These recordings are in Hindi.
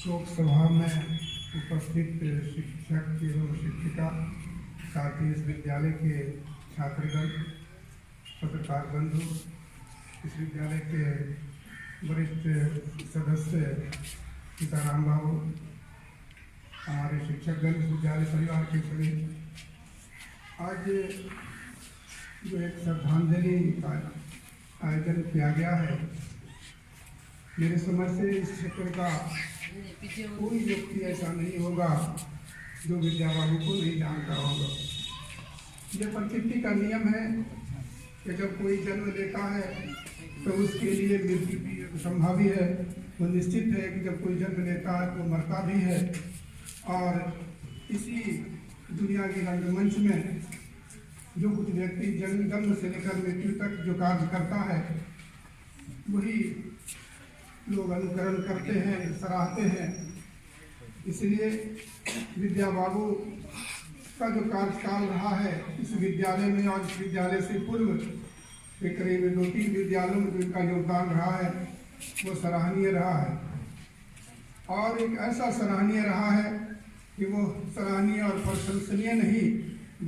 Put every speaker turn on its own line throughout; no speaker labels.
शोक सभा में उपस्थित शिक्षक एवं शिक्षिका, साथ ही इस विद्यालय के छात्रगण, पत्रकार बंधु, इस विद्यालय के वरिष्ठ सदस्य सीताराम बाबू, हमारे शिक्षकगण, इस विद्यालय परिवार के सभी, आज जो एक श्रद्धांजलि का आयोजन किया गया है, मेरे समझ से इस क्षेत्र का कोई व्यक्ति ऐसा नहीं होगा जो विद्या बाबू को नहीं जानता होगा। यह प्रकृति का नियम है कि जब कोई जन्म लेता है तो उसके लिए मृत्यु भी संभावी है। वो निश्चित है कि जब कोई जन्म लेता है तो मरता भी है। और इसी दुनिया के रंगमंच में जो कुछ व्यक्ति जन्म से लेकर मृत्यु तक जो कार्य करता है, वही लोग अनुकरण करते हैं, सराहते हैं। इसलिए विद्या बाबू का जो कार्यकाल रहा है इस विद्यालय में और इस विद्यालय से पूर्व के करीब 2-3 विद्यालयों में जो इनका योगदान रहा है वो सराहनीय रहा है। और एक ऐसा सराहनीय रहा है कि वो सराहनीय और प्रशंसनीय नहीं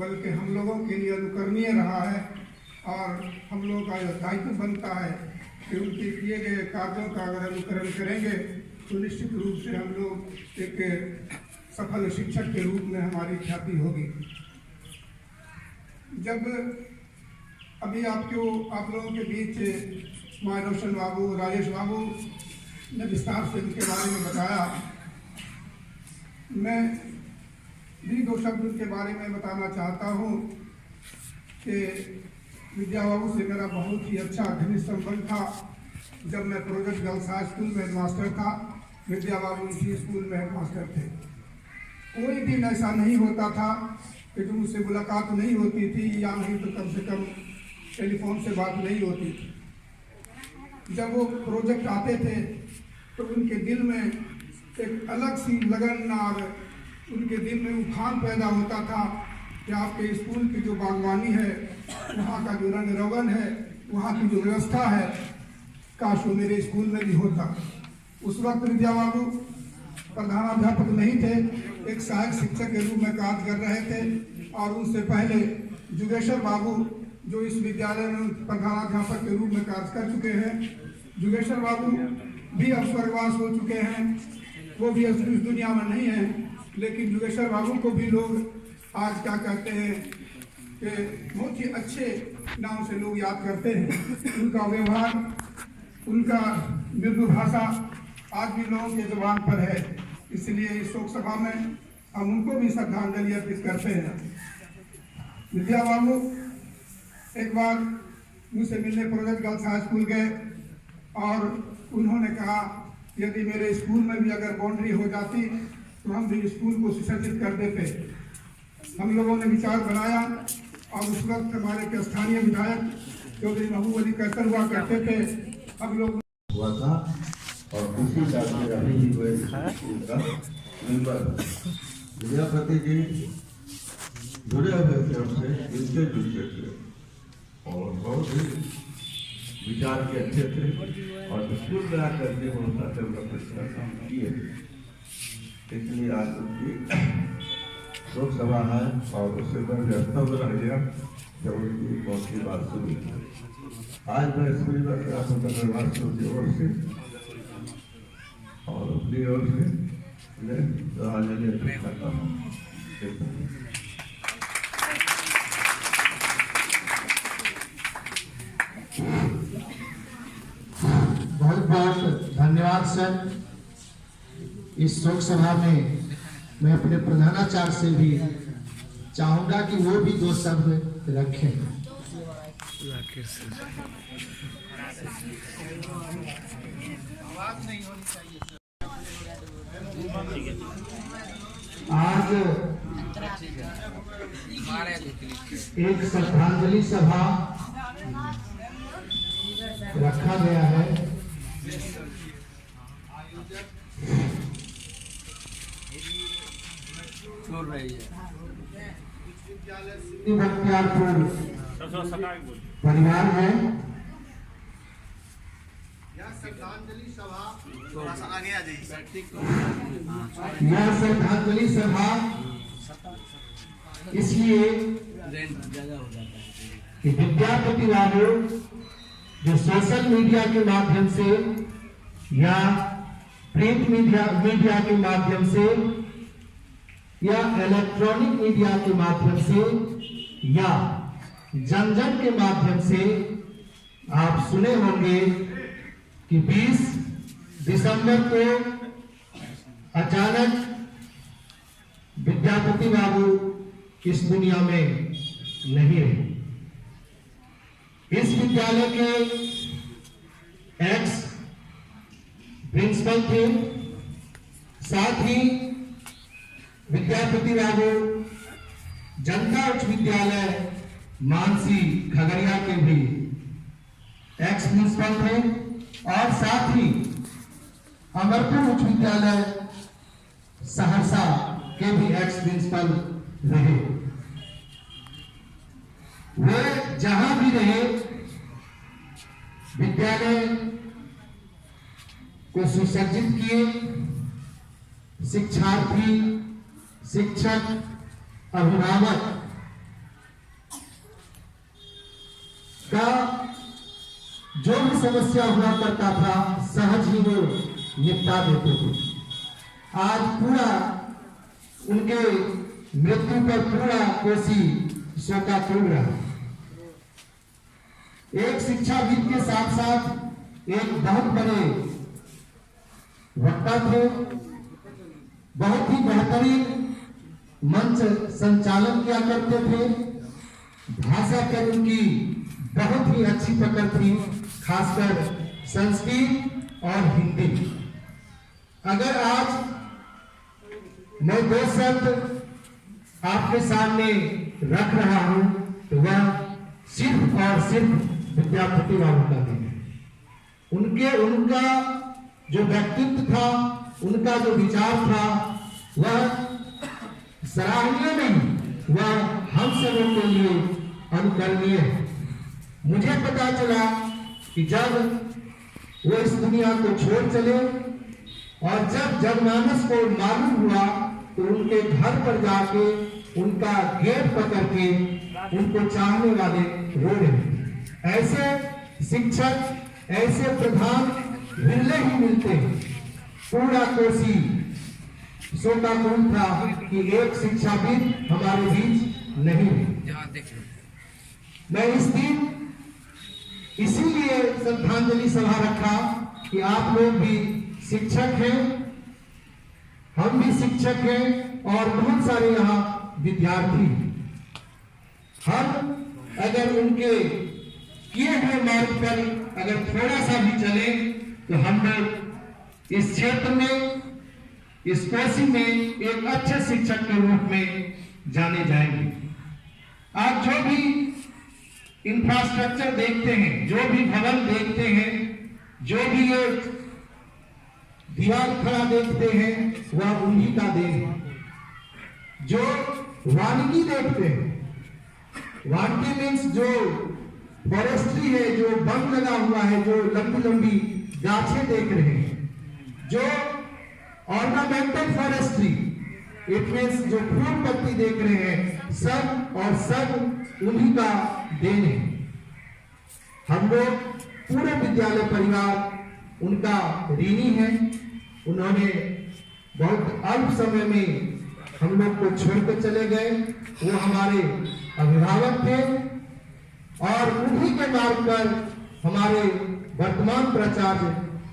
बल्कि हम लोगों के लिए अनुकरणीय रहा है। और हम लोगों का यह दायित्व बनता है कि उनके किए गए कार्यों का अगर अनुकरण करेंगे तो निश्चित रूप से हम लोग एक सफल शिक्षक के रूप में हमारी ख्याति होगी। जब अभी आप लोगों के बीच रोशन बाबू, राजेश बाबू ने विस्तार से उनके बारे में बताया, मैं भी 2 शब्द उनके बारे में बताना चाहता हूँ कि विद्या बाबू से मेरा बहुत ही अच्छा घनिष्ठ संबंध था। जब मैं प्रोजेक्ट गर्ल्स हाई स्कूल में हेडमास्टर था, विद्या बाबू इसी स्कूल में हेडमास्टर थे। कोई दिन ऐसा नहीं होता था कि जो मुझसे मुलाकात नहीं होती थी या नहीं तो कम से कम टेलीफोन से बात नहीं होती थी। जब वो प्रोजेक्ट आते थे तो उनके दिल में एक अलग सी लगन और उनके दिल में उफान पैदा होता था कि आपके स्कूल की जो बागवानी है, वहाँ का जो रंग रोगन है, वहाँ की जो व्यवस्था है, काश वो मेरे स्कूल में भी होता। उस वक्त विद्या बाबू प्रधानाध्यापक नहीं थे, एक सहायक शिक्षक के रूप में कार्य कर रहे थे। और उनसे पहले जुगेश्वर बाबू जो इस विद्यालय में प्रधानाध्यापक के रूप में कार्य कर चुके हैं। जुगेश्वर बाबू भी अब स्वर्गवास हो चुके हैं, वो भी इस दुनिया में नहीं है, लेकिन जुगेश्वर बाबू को भी लोग आज क्या कहते हैं कि बहुत ही अच्छे नाम से लोग याद करते हैं। उनका व्यवहार, उनका मृदु भाषा आज भी लोगों के जुबान पर है। इसलिए इस शोक सभा में हम उनको भी श्रद्धांजलि अर्पित करते हैं। विद्या बाबू एक बार मुझसे मिलने प्रोजेक्ट गर्ल्स हाई स्कूल गए और उन्होंने कहा यदि मेरे स्कूल में भी अगर बाउंड्री हो जाती तो हम भी स्कूल को सुसज्जित कर देते। हम लोगों ने विचार बनाया और उस वक्त हमारे के स्थानीय विधायक चौधरी महबूब अली कैसर हुआ करते थे। हम लोग
हुआ था और उसी का अभी हुए का मेंबर विद्यापति जी जुड़े हुए थे हमसे, इनके जुड़े थे और बहुत ही विचार के अच्छे थे और स्कूल में आकर के उनका काम किए। इसलिए आज उनकी शोक सभा है और उससे मैं व्यस्त रह गया जब उनकी मौत की बात सुनी। आज मैं स्कूल में धन्यवाद की ओर से और अपनी ओर से मैं श्रद्धांजलि अर्पित करता हूँ।
बहुत बहुत धन्यवाद सर। इस शोक सभा में मैं अपने प्रधानाचार्य से भी चाहूंगा कि वो भी 2 शब्द रखें। आज एक श्रद्धांजलि सभा रखा गया है। बख्तियारपुर परिवार है। श्रद्धांजलि सभा,
थोड़ा सा आगे आ जाइए।
यह श्रद्धांजलि सभा इसलिए कि विद्यापति बाबू जो सोशल मीडिया के माध्यम से या प्रिंट मीडिया के माध्यम से या इलेक्ट्रॉनिक मीडिया के माध्यम से या जन जन के माध्यम से आप सुने होंगे कि 20 दिसंबर को अचानक विद्यापति बाबू इस दुनिया में नहीं रहे। इस विद्यालय के एक्स प्रिंसिपल थे, साथ ही विद्यापति बाबू जनता उच्च विद्यालय मानसी खगड़िया के भी एक्स प्रिंसिपल थे और साथ ही अमरपुर उच्च विद्यालय सहरसा के भी एक्स प्रिंसिपल रहे। वे जहां भी रहे विद्यालय को सुसज्जित किए, शिक्षार्थी, शिक्षक, अभिभावक का जो भी समस्या हुआ करता था सहज ही वो निपटा देते थे। आज पूरा उनके मृत्यु पर पूरा कोसी शोकाकुल रहा। एक शिक्षाविद के साथ साथ एक बहुत बड़े वक्ता थे, बहुत ही बेहतरीन मंच संचालन किया करते थे। भाषा पर उनकी बहुत ही अच्छी पकड़ थी, खासकर संस्कृत और हिंदी। अगर आज मैं 2 शब्द आपके सामने रख रहा हूं तो वह सिर्फ और सिर्फ विद्यापति बाबू का दिन है। उनका जो व्यक्तित्व था, उनका जो विचार था, वह सराहनीय नहीं, वह हम सबों के लिए अनुकरणीय है। मुझे पता चला कि जब वो इस दुनिया को छोड़ चले और जब जनमानस को मालूम हुआ तो उनके घर पर जाके उनका गेट पकड़ के उनको चाहने वाले रो रहे। ऐसे शिक्षक, ऐसे प्रधान मिलने ही मिलते हैं। पूरा कोसी शोकाकुल था कि एक शिक्षाविद हमारे बीच नहीं है। मैं इस दिन इसीलिए श्रद्धांजलि सभा रखा कि आप लोग भी शिक्षक हैं, हम भी शिक्षक हैं और बहुत सारे यहाँ विद्यार्थी। हम अगर उनके किए हुए मार्ग पर अगर थोड़ा सा भी चले तो हम लोग इस क्षेत्र में, इस कोसी में एक अच्छे शिक्षक के रूप में जाने जाएंगे। आप जो भी इंफ्रास्ट्रक्चर देखते हैं, जो भी भवन देखते हैं, जो भी ये दीवार खड़ा देखते हैं, वह उन्हीं का देन है। जो वानिकी देखते हैं, वानिकी मीन्स जो फॉरेस्ट्री है, जो वन लगा हुआ है, जो लंबी लंबी गाछें देख रहे हैं, जो ऑर्नामेंटल फॉरेस्ट्री, इट मीन्स जो फूल पत्ती देख रहे हैं, सब और सब उन्हीं का देन है। हम लोग पूरे विद्यालय परिवार उनका ऋणी है। उन्होंने बहुत अल्प समय में हम लोग को छोड़कर चले गए। वो हमारे अभिभावक थे और उन्हीं के मार्ग पर हमारे वर्तमान प्राचार्य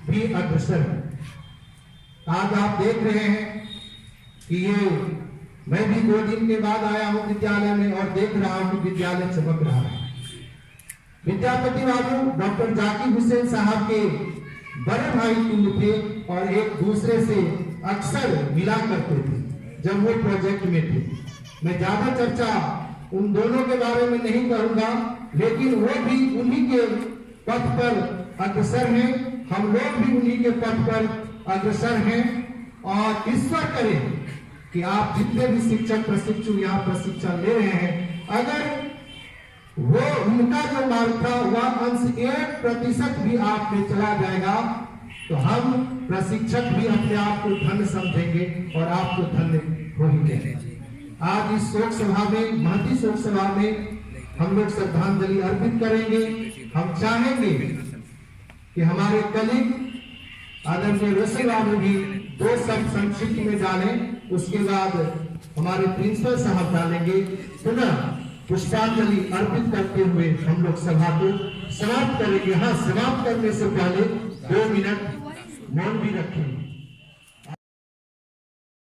भी अग्रसर है। आज आप देख रहे हैं कि ये मैं भी 2 दिन के बाद आया हूं विद्यालय में और देख रहा हूं कि विद्यालय चमक रहा है। विद्यापति बाबू डॉक्टर जाकिर हुसैन साहब के बड़े भाई तुल्य थे और एक दूसरे से अक्सर मिला करते थे जब वो प्रोजेक्ट में थे। मैं ज्यादा चर्चा उन दोनों के बारे में नहीं करूंगा, लेकिन वो भी उन्हीं के पथ पर अग्रसर हैं, हम लोग भी उन्हीं के पथ पर अग्रसर हैं। और ईश्वर करे कि आप जितने भी शिक्षक प्रशिक्षु यहाँ प्रशिक्षण ले रहे हैं, अगर वो उनका जो मार्ग था वह अंश 1% भी आप में चला जाएगा तो हम प्रशिक्षक भी अपने आप को धन्य समझेंगे और आपको धन्य होंगे। आज इस शोक सभा में, महती शोक सभा में हम लोग श्रद्धांजलि अर्पित करेंगे। हम चाहेंगे कि हमारे कलीग आदरणीय ऋषि बाबू भी 2 शब्द संक्षिप्त में डालें, उसके बाद हमारे प्रिंसिपल साहब डालेंगे। पुनः पुष्पांजलि अर्पित करते हुए हम लोग सभा को समाप्त करेंगे। हाँ, समाप्त करने से पहले 2 मिनट मौन भी रखेंगे।